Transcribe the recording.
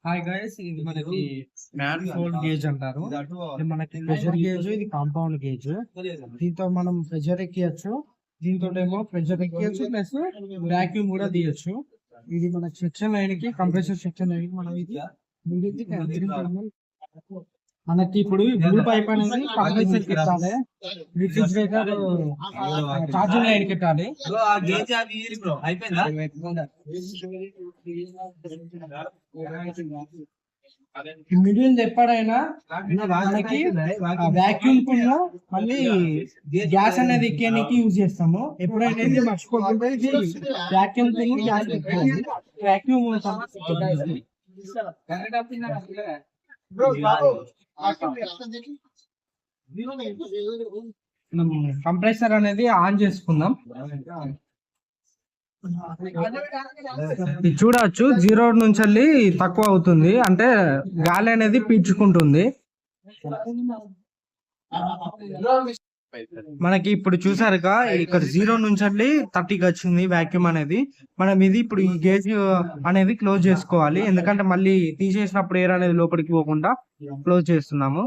Hi guys, ఇది మనకి మ్యాన్ఫోల్డ్ gauge అంటారు. ఇది మనకి ప్రెషర్ గేజ్, ఇది కాంపౌండ్ గేజ్. దీంతో మనం ప్రెషర్ ఎక్కియచ్చు, దీంతో ఏమో ప్రెషర్ ఎక్కియచ్చు ప్లస్ వాక్యూమ్ కూడా తీయచ్చు. ఇది మన సెక్షన్ లైన్ కి, కంప్రెసర్ సెక్షన్ లైన్ కి మనం ఇది మనకి ఇప్పుడు బ్లూ పైప్ అనేది కంప్రెసర్ పెట్టాలి, రిఫ్రిజిరేటర్ ఛార్జింగ్ లైన్ పెట్టాలి. మిడిల్ ఎప్పుడైనా మనకి వాక్యూమ్ కున్న మళ్ళీ గ్యాస్ అనేది ఎక్కేనికి యూజ్ చేస్తాము. ఎప్పుడైనా మర్చిపోతుంటే వాక్యూమ్ కున్న గ్యాస్ ఎక్కాలి. వాక్యూమ్ కంప్రెసర్ అనేది ఆన్ చేసుకుందాం. చూడవచ్చు 0 నుంచి వెళ్ళి తక్కువ అవుతుంది, అంటే గాలి అనేది పీల్చుకుంటుంది. మనకి ఇప్పుడు చూసారుగా ఇక్కడ 0 నుంచి వెళ్ళి 30కి వచ్చింది వాక్యూమ్ అనేది. మనం ఇది ఇప్పుడు ఈ గేజ్ అనేది క్లోజ్ చేసుకోవాలి, ఎందుకంటే మళ్ళీ తీసేసినప్పుడు ఎయిర్ అనేది లోపలికి పోకుండా క్లోజ్ చేస్తున్నాము.